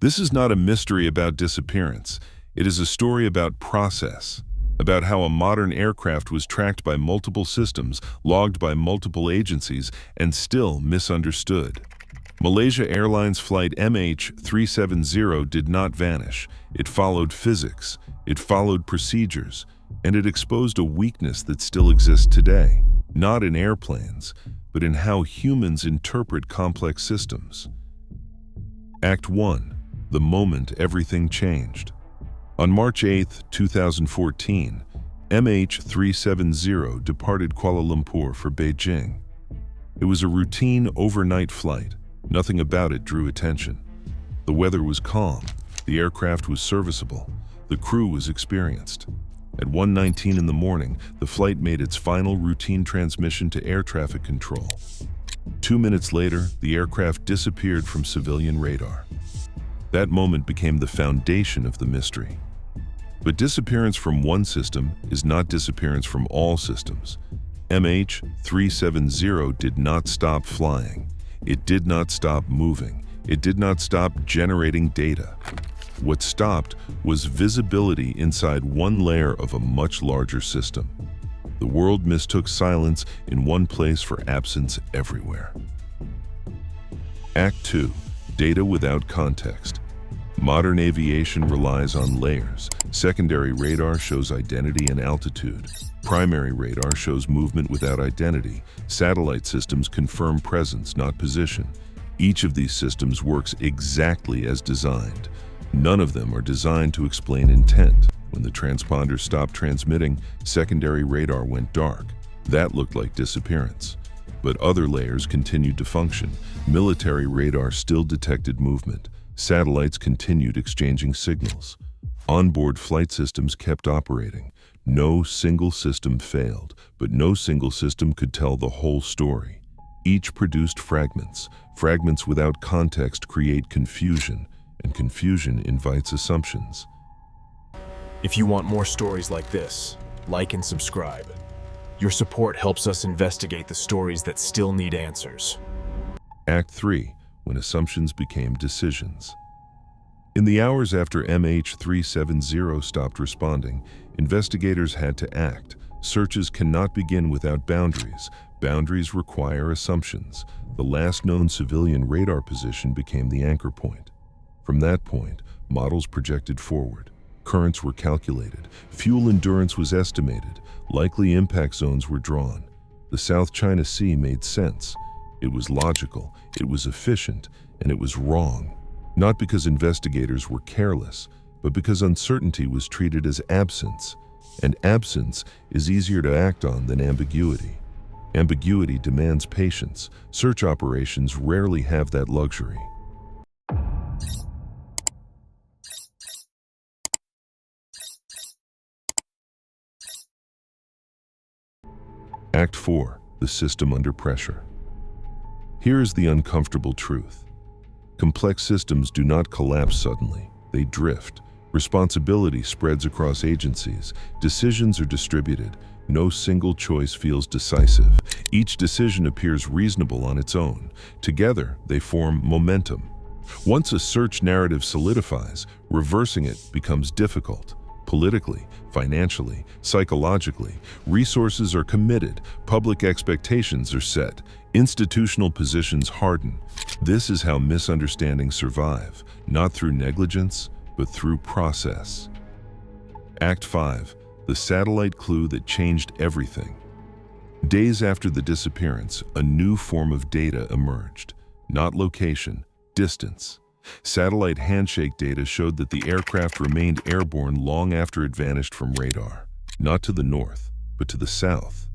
This is not a mystery about disappearance. It is a story about process, about how a modern aircraft was tracked by multiple systems, logged by multiple agencies, and still misunderstood. Malaysia Airlines Flight MH370 did not vanish. It followed physics, it followed procedures, and it exposed a weakness that still exists today, not in airplanes, but in how humans interpret complex systems. Act 1. The moment everything changed. On March 8, 2014, MH370 departed Kuala Lumpur for Beijing. It was a routine overnight flight. Nothing about it drew attention. The weather was calm, the aircraft was serviceable, the crew was experienced. At 1:19 in the morning, the flight made its final routine transmission to air traffic control. 2 minutes later, the aircraft disappeared from civilian radar. That moment became the foundation of the mystery. But disappearance from one system is not disappearance from all systems. MH370 did not stop flying. It did not stop moving. It did not stop generating data. What stopped was visibility inside one layer of a much larger system. The world mistook silence in one place for absence everywhere. Act 2. Data without context. Modern aviation relies on layers. Secondary radar shows identity and altitude. Primary radar shows movement without identity. Satellite systems confirm presence, not position. Each of these systems works exactly as designed. None of them are designed to explain intent. When the transponder stopped transmitting, secondary radar went dark. That looked like disappearance. But other layers continued to function. Military radar still detected movement. Satellites continued exchanging signals. Onboard flight systems kept operating. No single system failed, but no single system could tell the whole story. Each produced fragments. Fragments without context create confusion, and confusion invites assumptions. If you want more stories like this, like and subscribe. Your support helps us investigate the stories that still need answers. Act 3. When assumptions became decisions. In the hours after MH370 stopped responding, investigators had to act. Searches cannot begin without boundaries. Boundaries require assumptions. The last known civilian radar position became the anchor point. From that point, models projected forward. Currents were calculated. Fuel endurance was estimated. Likely impact zones were drawn. The South China Sea made sense. It was logical, it was efficient, and it was wrong. Not because investigators were careless, but because uncertainty was treated as absence. And absence is easier to act on than ambiguity. Ambiguity demands patience. Search operations rarely have that luxury. Act 4. The system under pressure. Here is the uncomfortable truth. Complex systems do not collapse suddenly. They drift. Responsibility spreads across agencies. Decisions are distributed. No single choice feels decisive. Each decision appears reasonable on its own. Together, they form momentum. Once a search narrative solidifies, reversing it becomes difficult. Politically, financially, psychologically, resources are committed, public expectations are set, institutional positions harden. This is how misunderstandings survive, not through negligence, but through process. Act 5. The satellite clue that changed everything. Days after the disappearance, a new form of data emerged. Not location, distance. Satellite handshake data showed that the aircraft remained airborne long after it vanished from radar. Not to the north, but to the south.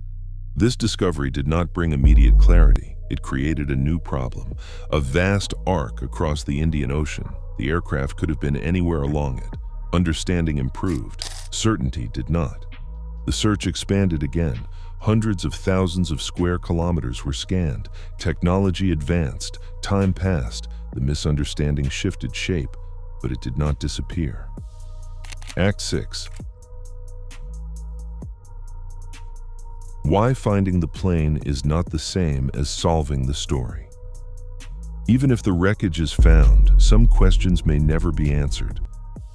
This discovery did not bring immediate clarity. It created a new problem. A vast arc across the Indian Ocean. The aircraft could have been anywhere along it. Understanding improved. Certainty did not. The search expanded again. Hundreds of thousands of square kilometers were scanned. Technology advanced. Time passed. The misunderstanding shifted shape, but it did not disappear. Act 6. Why finding the plane is not the same as solving the story. Even if the wreckage is found, some questions may never be answered.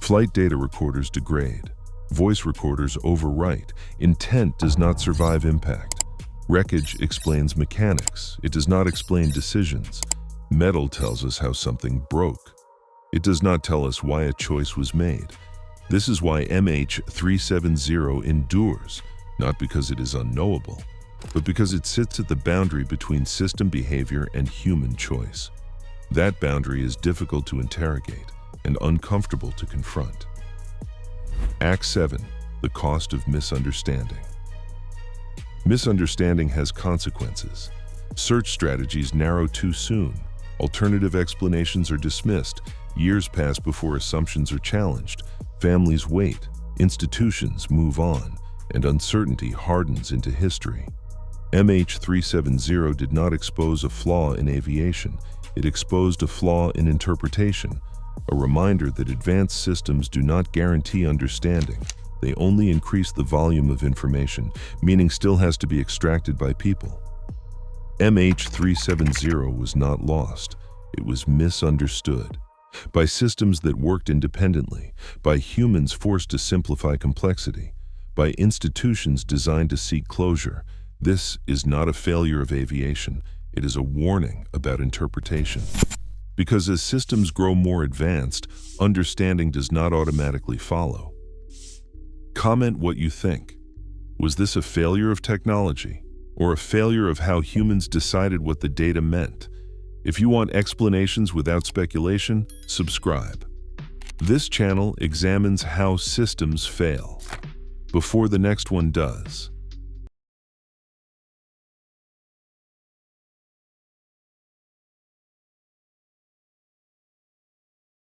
Flight data recorders degrade. Voice recorders overwrite. Intent does not survive impact. Wreckage explains mechanics. It does not explain decisions. Metal tells us how something broke. It does not tell us why a choice was made. This is why MH370 endures, not because it is unknowable, but because it sits at the boundary between system behavior and human choice. That boundary is difficult to interrogate and uncomfortable to confront. Act 7. The cost of misunderstanding. Misunderstanding has consequences. Search strategies narrow too soon. Alternative explanations are dismissed. Years pass before assumptions are challenged. Families wait. Institutions move on. And uncertainty hardens into history. MH370 did not expose a flaw in aviation. It exposed a flaw in interpretation, a reminder that advanced systems do not guarantee understanding. They only increase the volume of information. Meaning still has to be extracted by people. MH370 was not lost. It was misunderstood. By systems that worked independently, by humans forced to simplify complexity, by institutions designed to seek closure. This is not a failure of aviation. It is a warning about interpretation. Because as systems grow more advanced, understanding does not automatically follow. Comment what you think. Was this a failure of technology, or a failure of how humans decided what the data meant? If you want explanations without speculation, subscribe. This channel examines how systems fail before the next one does.